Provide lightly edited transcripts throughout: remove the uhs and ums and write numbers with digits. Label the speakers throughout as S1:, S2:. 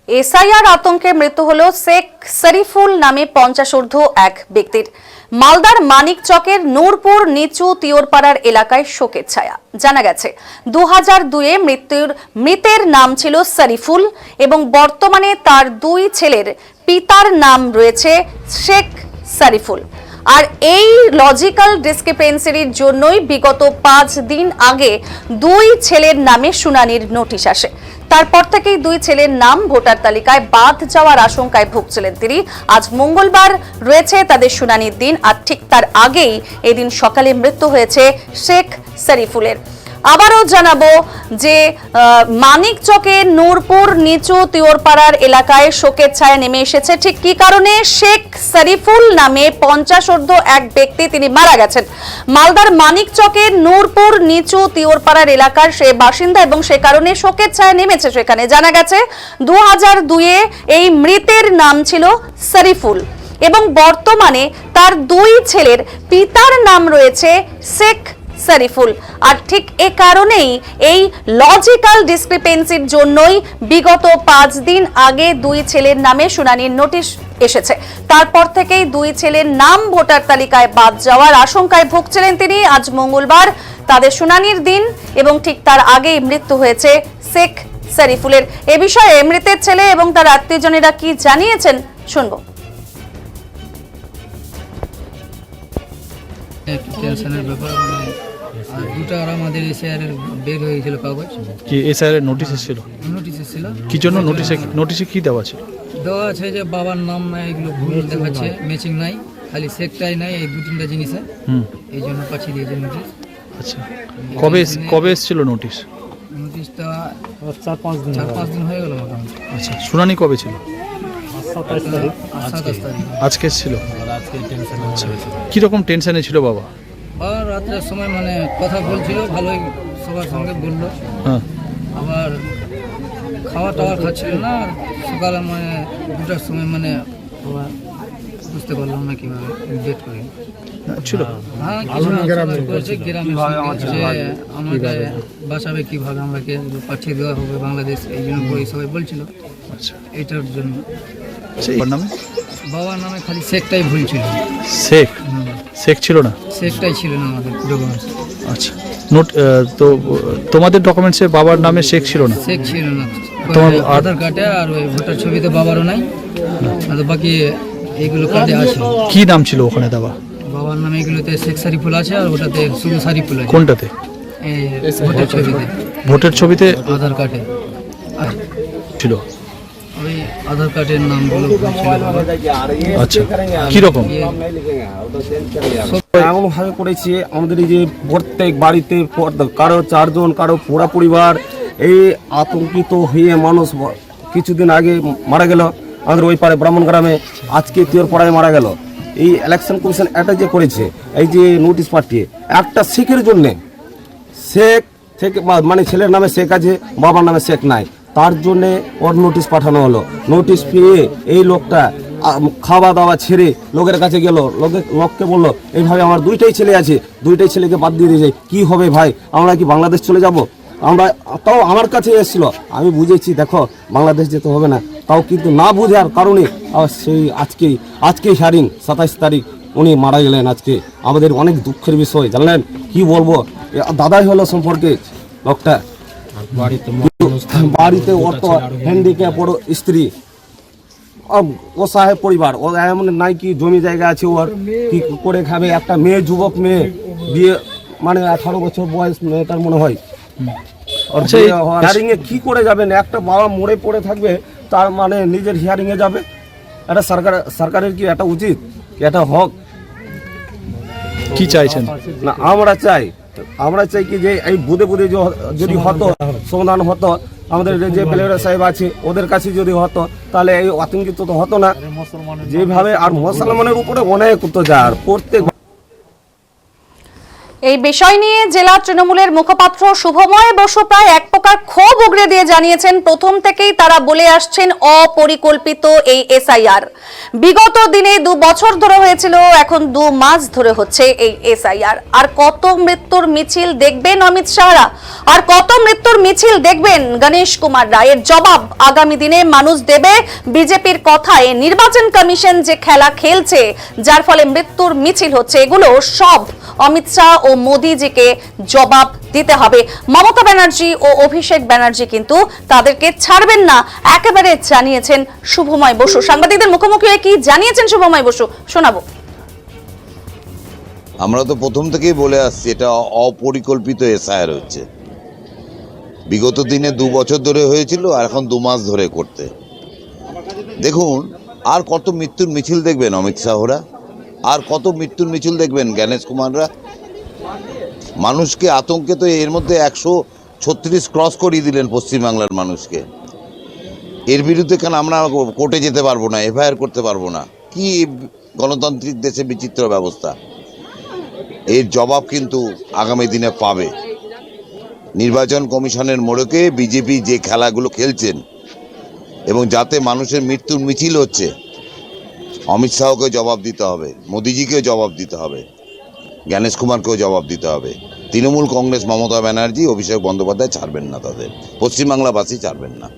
S1: SIR আতঙ্কে মৃত্যু হলো শেখ শরীফুল নামে 50 ঊর্ধ্ব এক ব্যক্তির। মালদার মানিকচকের নূরপুর নিচু তিওরপাড়ার এলাকায় শোকের ছায়া। জানা গেছে 2002-এ মৃতের নাম ছিল শরীফুল এবং বর্তমানে তার দুই ছেলের পিতার নাম রয়েছে শেখ শরীফুল। আর এই লজিক্যাল ডিসক্রিপেন্সির জন্যই বিগত 5 দিন আগে দুই ছেলের নামে শুনানির নোটিশ আসে। তারপর থেকেই দুই ছেলের নাম ভোটার তালিকায় বাদ যাওয়ার আশঙ্কায় ভুগছিলেন তিনি। আজ মঙ্গলবার রয়েছে তাদের শুনানির দিন, আর ঠিক তার আগেই এদিন সকালে মৃত্যু হয়েছে শেখ শরীফুলের। আবারও জানাবো যে মানিকচকের নূরপুর নিচু তিওরপাড়ার এলাকায় শোকের ছায়া নেমে এসেছে। ঠিক কি কারণে শেখ শরীফুল নামে 50 ঊর্ধ্ব এক ব্যক্তি তিনি মারা গেছেন। মালদার মানিকচকের নূরপুর নিচু তিওরপাড়ার এলাকার সে বাসিন্দা এবং সে কারণে শোকের ছায়া নেমেছে সেখানে। জানা গেছে 2002-এ এই মৃতের নাম ছিল শরীফুল এবং বর্তমানে তার দুই ছেলের পিতার নাম রয়েছে শেখ শরীফুল। আর ঠিক এ কারণেই এই লজিক্যাল ডিসক্রিপেন্সির জন্যই বিগত 5 দিন আগে দুই ছেলের নামে শুনানির নোটিশ এসেছে। তারপর থেকেই দুই ছেলের নাম ভোটার তালিকায় বাদ যাওয়ার আশঙ্কায় ভুগছিলেন তিনি। আজ মঙ্গলবার তাদের শুনানির দিন এবং ঠিক তার আগেই মৃত্যু হয়েছে শেখ শরীফুলের। এ বিষয়ে মৃতের ছেলে এবং তার আত্মীয়জনেরা কি জানিয়েছেন শুনবো।
S2: টেনশনের ব্যাপার, আর দুটো আর আমাদের এসআইআর বের হয়েছিল কাগজ।
S3: কি এসআইআর এর নোটিশ এসেছিল?
S2: নোটিশ এসেছিল।
S3: কি জন্য নোটিশে কি দেওয়া ছিল?
S2: দেওয়া আছে যে বাবার নাম নাই, এগুলো ভুল দেখাচ্ছে, ম্যাচিং নাই, খালি শেখটাই নাই, এই 2-3টা জিনিসে এই জন্য পাঠিয়ে দিয়েছে নোটিশ।
S3: আচ্ছা, কবে এসেছিল নোটিশ?
S2: নোটিশটা 4-5 দিন হয়ে গেল মোটামুটি।
S3: আচ্ছা, শুনানি কবে ছিল?
S2: 27 তারিখ।
S3: আজকে ছিল। আচ্ছা, কিরকম টেনশনে ছিল বাবা?
S2: আর রাত্রের সময় মানে কথা বলছিল, ভালোই সবার সঙ্গে বললো।
S3: হ্যাঁ,
S2: আবার খাওয়া টাওয়া খাচ্ছিল না। সকালে মানে 2টার সময় মানে বুঝতে পারলাম না কিভাবে ডেট করে
S3: ছিল।
S2: হ্যাঁ, গ্রামে আমাকে বাঁচাবে কিভাবে, আমাকে পাঠিয়ে দেওয়া হবে বাংলাদেশ, এই জন্য সবাই বলছিল।
S3: আচ্ছা,
S2: এটার জন্য
S3: নামে
S2: বাবার নামে খালি শেখটাই ভুল ছিল।
S3: শেখ ছিল না?
S2: শেখটাই ছিল না আমাদের ডকুমেন্টস।
S3: আচ্ছা, তো তোমাদের ডকুমেন্টসে বাবার নামে শেখ ছিল না?
S2: শেখ ছিল না
S3: তোমার
S2: আধার কার্ডে, আর ওই ভোটার ছবিতে বাবারও নাই, আর বাকি এইগুলো কার্ডে আছে।
S3: কি নাম ছিল ওখানে দেওয়া?
S2: বাবার নামে এগুলোতে শেখ শরীফুল আছে, আর ওটাতে শুধু শরীফুল আছে।
S3: কোনটাতে?
S2: ভোটার ছবিতে।
S3: ভোটার ছবিতে
S2: আধার কার্ডে
S3: ছিল
S2: ওই আধার কার্ডের নামগুলো ছিল।
S3: আচ্ছা, কিরকম?
S4: এমন ভাবে করেছে আমাদের এই যে প্রত্যেক বাড়িতে কারো 4 জন, কারো পুরা পরিবার, এই আতঙ্কিত হয়ে মানুষ কিছুদিন আগে মারা গেল আমাদের ওই পাড়ে ব্রাহ্মণ গ্রামে, আজকে তিওরপাড়ায় মারা গেল। এই ইলেকশন কমিশন এটা যে করেছে, এই যে নোটিশ পাঠিয়ে একটা শেখের জন্যে, শেখ থেকে মানে ছেলের নামে শেখ আছে, বাবার নামে শেখ নাই, তার জন্যে ওর নোটিশ পাঠানো হলো। নোটিশ পেয়ে এই লোকটা খাওয়া দাওয়া ছেড়ে লোকের কাছে গেল, লোককে বললো এইভাবে আমার 2টাই ছেলে আছে, 2টাই ছেলেকে বাদ দিয়ে দিয়েছে, কি হবে ভাই, আমরা কি বাংলাদেশ চলে যাব? আমরা তাও আমার কাছে এসেছিলো, আমি বুঝেছি দেখো বাংলাদেশ যেতে হবে না, তাও কিন্তু না বুঝার কারণে সেই আজকেই হিয়ারিং 27 তারিখ উনি মারা গেলেন। আজকে আমাদের অনেক দুঃখের বিষয়, জানলেন কি বলবো, দাদাই হলো সম্পর্কে লোকটা, বাড়িতে ওর তো হ্যান্ডিক্যাপ, ওর স্ত্রী, অসহায় পরিবার, ও এমন নাই কি জমি জায়গা আছে, ওর কি করে খাবে? একটা মেয়ে, যুবক মেয়ে, বিয়ে মানে 18 বছর বয়স মেয়েটার মনে হয়। হিয়ারিং এ কি করে যাবেন? একটা বাবা মরে পড়ে থাকবে, তার মানে নিজের হিয়ারিং এ যাবে? এটা সরকারের কি এটা উচিত? এটা হক?
S3: কি চাইছেন?
S4: না, আমরা চাই কি যে এই বুধে যদি হতো, সমাধান হতো, আমাদের যে বেলেরা সাহেব আছে ওদের কাছে যদি হতো, তাহলে এই আতঙ্কিত তো হতো না যেভাবে। আর মুসলমানের উপরে অনেক অত্যাচার প্রত্যেক।
S1: এই বিষয় নিয়ে জেলা তৃণমূলের মুখপাত্র শুভময় বসু প্রায় এক প্রকার ক্ষোভ উগরে দিয়ে জানিয়েছেন, প্রথম থেকেই তারা বলে আসছেন অপরিকল্পিত এই এসআইআর। বিগত দিনে 2 বছর ধরে হয়েছিল, এখন 2 মাস ধরে হচ্ছে এই এসআইআর। আর কত মৃত্যুর মিছিল দেখবেন অমিত শাহরা, আর কত মৃত্যুর মিছিল দেখবেন গণেশ কুমার রায়ের জবাব আগামী দিনে মানুষ দেবে বিজেপির কথায়। নির্বাচন কমিশন যে খেলা খেলছে, যার ফলে মৃত্যুর মিছিল হচ্ছে, এগুলো সব অমিত শাহ ও মোদিজিকে জবাব দিতে হবে। মমতা ব্যানার্জি ও অভিষেক ব্যানার্জি কিন্তু তাদেরকে ছাড়বেন না, একেবারে জানিয়েছেন শুভময় বসু। সাংবাদিকদের মুখোমুখি হয়ে কি জানিয়েছেন শুভময় বসু শোনাবো।
S5: আমরা তো প্রথম থেকেই বলে আসছি এটা অপরিকল্পিত এসআইআর হচ্ছে। বিগত দিনে 2 বছর ধরে হয়েছিল, আর এখন 2 মাস ধরে করতে। দেখুন, আর কত মৃত্যুর মিছিল দেখবেন অমিত শাহরা, আর কত মৃত্যুর মিছিল দেখবেন গণেশ কুমাররা। মানুষকে আতঙ্কে তো এর মধ্যে 136 ক্রস করিয়ে দিলেন পশ্চিমবাংলার মানুষকে। এর বিরুদ্ধে কেন আমরা কোর্টে যেতে পারবো না, এফআইআর করতে পারবো না? কি গণতান্ত্রিক দেশে বিচিত্র ব্যবস্থা! এর জবাব কিন্তু আগামী দিনে পাবে। নির্বাচন কমিশনের মোড়কে বিজেপি যে খেলাগুলো খেলছেন এবং যাতে মানুষের মৃত্যুর মিছিল হচ্ছে, অমিত শাহকে জবাব দিতে হবে, মোদিজিকেও জবাব দিতে হবে, গণেশ কুমারকেও জবাব দিতে হবে। তৃণমূল কংগ্রেস, মমতা ব্যানার্জি, অভিষেক বন্দ্যোপাধ্যায় ছাড়বেন না, তাদের পশ্চিমবাংলাবাসী ছাড়বেন না।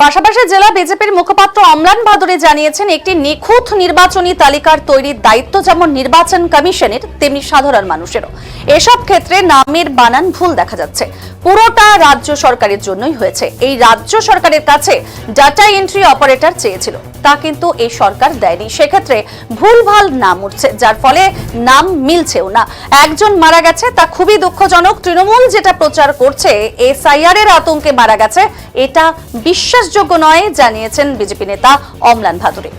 S1: পাশাপাশি জেলা বিজেপির মুখপাত্র অম্লান ভাদুরী জানিয়েছেন, একটি নিখুঁত নির্বাচনী তালিকার তৈরির দায়িত্ব যেমন নির্বাচন কমিশনের, তেমনি সাধারণ মানুষেরও। এসব ক্ষেত্রে নামের বানান ভুল দেখা যাচ্ছে, পুরোটা রাজ্য সরকারের জন্যই হয়েছে। এই রাজ্য সরকারের কাছে ডাটা এন্ট্রি অপারেটর চেয়েছিল, তা কিন্তু এই সরকার দেয়নি। সেক্ষেত্রে ভুলভাল নাম উঠছে, যার ফলে নাম মিলছেও না। একজন মারা গেছে, তা খুবই দুঃখজনক। তৃণমূল যেটা প্রচার করছে এসআইআর এর আতঙ্কে মারা গেছে, এটা বিশ্বাসযোগ্য নয়, জানিয়েছেন বিজেপি নেতা অম্লান ভাদুরী।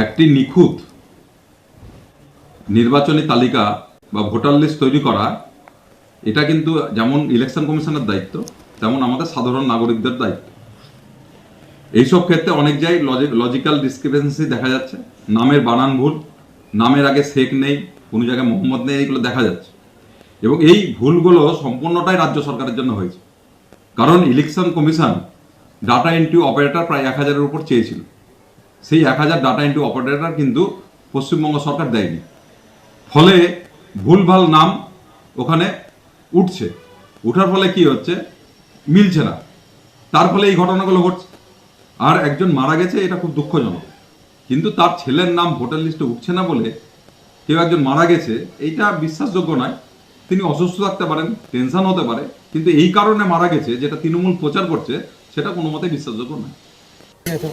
S6: একটি নিখুঁত নির্বাচনী তালিকা বা ভোটার লিস্ট তৈরি করা, এটা কিন্তু যেমন ইলেকশন কমিশনের দায়িত্ব, তেমন আমাদের সাধারণ নাগরিকদের দায়িত্ব। এইসব ক্ষেত্রে অনেক জায়গায় লজিক্যাল ডিসক্রিপেন্সি দেখা যাচ্ছে, নামের বানান ভুল, নামের আগে শেখ নেই, কোনো জায়গায় মোহাম্মদ নেই, এইগুলো দেখা যাচ্ছে। এবং এই ভুলগুলো সম্পূর্ণটাই রাজ্য সরকারের জন্য হয়েছে, কারণ election commission data entry operator প্রায় 1000-এর উপর চেয়েছিল। সেই 1000 ডাটা এন্ট্রি অপারেটর কিন্তু পশ্চিমবঙ্গ সরকার দেয়নি, ফলে ভুলভাল নাম ওখানে উঠছে। উঠার ফলে কি হচ্ছে, মিলছে না, তার ফলে এই ঘটনাগুলো ঘটছে। আর একজন মারা গেছে, এটা খুব দুঃখজনক, কিন্তু তার ছেলের নাম ভোটার লিস্টে উঠছে না বলে কেউ একজন মারা গেছে, এইটা বিশ্বাসযোগ্য নয়। তিনি অসুস্থ থাকতে পারেন, টেনশন হতে পারে, কিন্তু এই কারণে মারা গেছে যেটা তৃণমূল প্রচার করছে, সেটা কোনো মতে বিশ্বাসযোগ্য নয়।